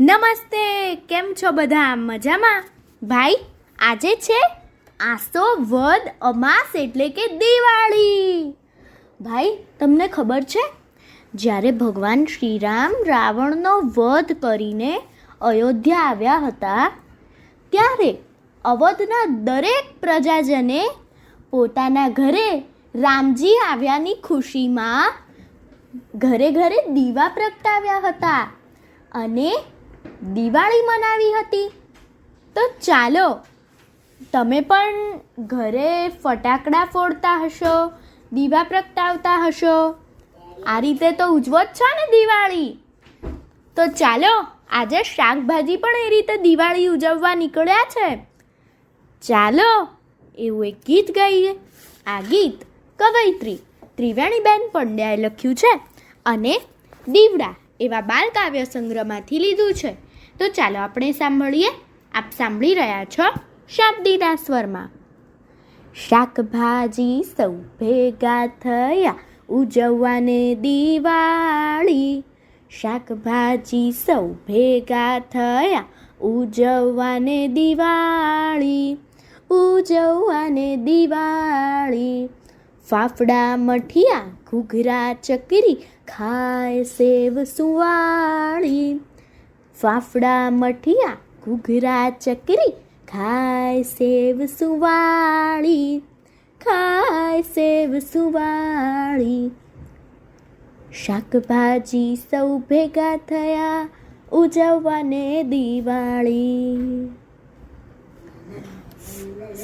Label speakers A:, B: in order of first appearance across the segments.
A: નમસ્તે, કેમ છો બધા? મજામાં? ભાઈ, આજે છે આસો વદ અમાસ એટલે કે દિવાળી. ભાઈ, તમને ખબર છે, જ્યારે ભગવાન શ્રીરામ રાવણનો વધ કરીને અયોધ્યા આવ્યા હતા, ત્યારે અવધના દરેક પ્રજાજને પોતાના ઘરે રામજી આવ્યાની ખુશીમાં ઘરે ઘરે દીવા પ્રગટાવ્યા હતા અને દિવાળી મનાવી હતી. તો ચાલો, તમે પણ ઘરે ફટાકડા ફોડતા હશો, દીવા પ્રગટાવતા હશો. આ રીતે તો ઉજવો જ છો ને દિવાળી. તો ચાલો, આજે શાકભાજી પણ એ રીતે દિવાળી ઉજવવા નીકળ્યા છે. ચાલો, એવું એક ગીત ગાઈએ. આ ગીત કવયિત્રી ત્રિવેણીબેન પંડ્યાએ લખ્યું છે અને દીવડા એવા બાલકાવ્ય સંગ્રહમાંથી લીધું છે. તો ચાલો આપણે સાંભળીએ. આપ સાંભળી રહ્યા છો શાબ્દીના સ્વરમાં. શાકભાજી સૌ ભેગા થયા ઉજવવાને દિવાળી. શાકભાજી સૌ ભેગા થયા ઉજવવાને દિવાળી. ઉજવવાને દિવાળી. ફાફડા મઠિયા ઘૂઘરા ચકરી ખાય સેવ સુવાળી. ફાફડા મઠિયા ઘૂઘરા ચકરી ખાય સેવ સુવાળી. ખાય સેવ સુવાળી. શાકભાજી સૌ ભેગા થયા ઉજવવાને દિવાળી.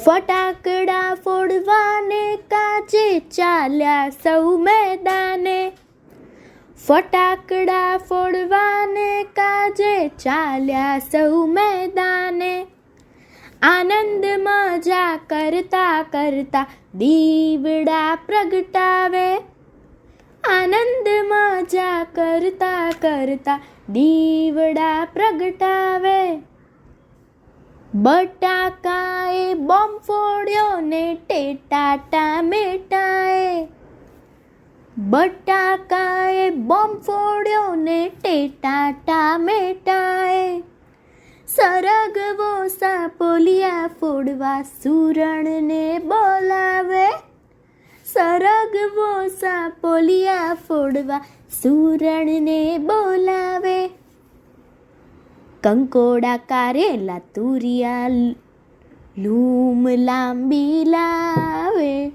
A: ફટાકડા ફોડવાને કાજે ચાલ્યા સૌ મેદાને. ફટાકડા ફોડવાને કાજે ચાલ્યા સૌ મેદાને. આનંદ મજા કરતા કરતા દીવડા પ્રગટાવે. આનંદ મજા કરતા કરતા દીવડા પ્રગટાવે. બટાકાએ બોમ્બ ફોડ્યો ને ટેટાટા મેટાએ. બટાકાએ બોમ્બ ફોડ્યો ને ટેટાટા મેટાએ. સરગવો સાપોલિયા ફોડવા સુરણને બોલાવે. સરગવો સાપોલિયા ફોડવા સુરણને બોલાવે. કંકોડા કારેલા તુરિયા લૂમ લાંબી લાવે.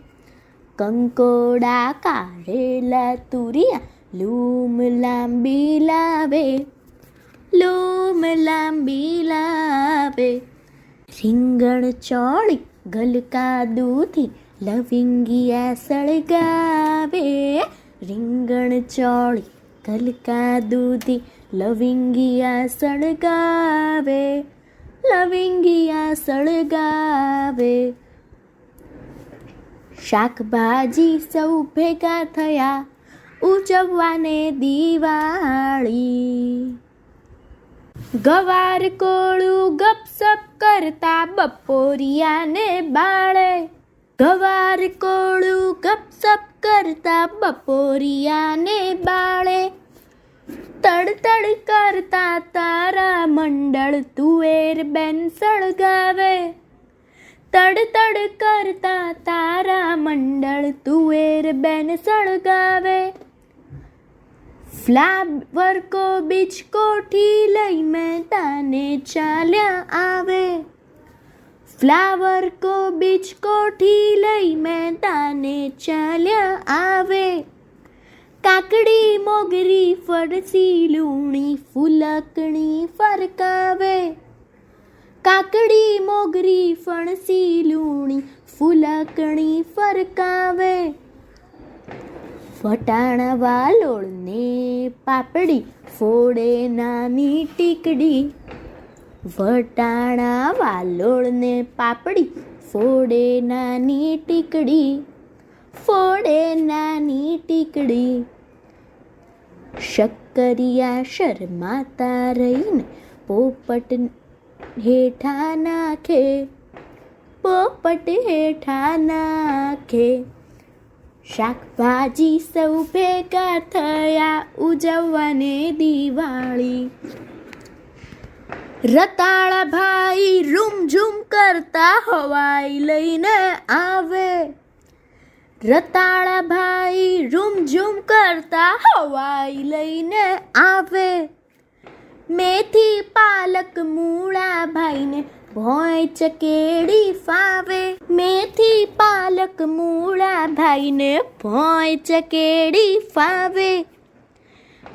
A: કંકોડા કારેલા તુરિયા લૂમ લાંબી લાવે. લૂમ લાંબી લાવે. રીંગણ ચોળી ગલકા દૂધી લવિંગિયા સળગાવે. રીંગણ ચોળી ગલકા દૂધી લવિંગિયા સળગાવે. લવિંગિયા સળગાવે. શાકભાજી સૌ ભેગા થયા ઉજવવાને દિવાળી. ગવાર કોળું ગપસપ કરતા બપોરિયાને બાળે. ગવાર કોળું ગપસપ કરતા બપોરિયાને બાળે. તડતડ કરતા તારા મંડળ તુવેર બેન સળગાવે. તડતડ કરતા તારા મંડળ તુવેર બેન સળગાવે. ફ્લાવર કો બીજ કોઠી લઈ મેદાને ચાલ્યા આવે. ફ્લાવર કો બીજ કોઠી લઈ મેદાને ચાલ્યા આવે. કાકડી મોગરી ફરસી લૂણી ફૂલકણી ફરકાવે. કાકડી મોગરી ફણસી લૂણી ફૂલકણી ફરકાવે. વટાણા વાલોળને પાપડી ફોડે નાની ટીકડી. વટાણા વાલોળને પાપડી ફોડે નાની ટીકડી. ફોડે નાની ટીકડી. શક્કરિયા શરમાતા રહીને પોપટ હેઠા નાખે. પોપટ હેઠા નાખે. શાકભાજી સૌ ભેગા થયા ઉજવવાને દિવાળી. રતાળા ભાઈ રૂમઝૂમ કરતા હવાઈ લઈને આવે. રતાળા ભાઈ રૂમઝૂમ કરતા હવાઈ લઈને આવે. મેથી પાલક મૂળા ભાઈને ભોંય ચકેડી ફાવે. મેથી પાલક મૂળા ભાઈને ભોંય ચકેડી ફાવે.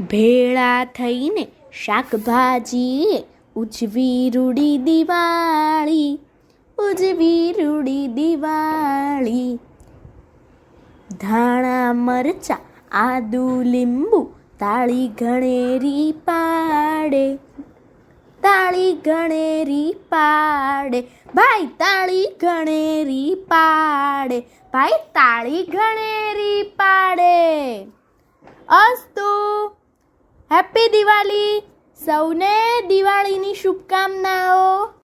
A: ભેળા થઈને શાકભાજીએ ઉજવી રૂડી દિવાળી, ઉજવી રૂડી દિવાળી. ધાણા મરચા આદુ લીંબુ તાળી ગણેરી પાડે, તાળી ગણેરી પાડે. ભાઈ તાળી ગણેરી પાડે, ભાઈ તાળી ગણેરી પાડે. અસ્તુ. હેપી દિવાળી. સૌને દિવાળીની શુભકામનાઓ.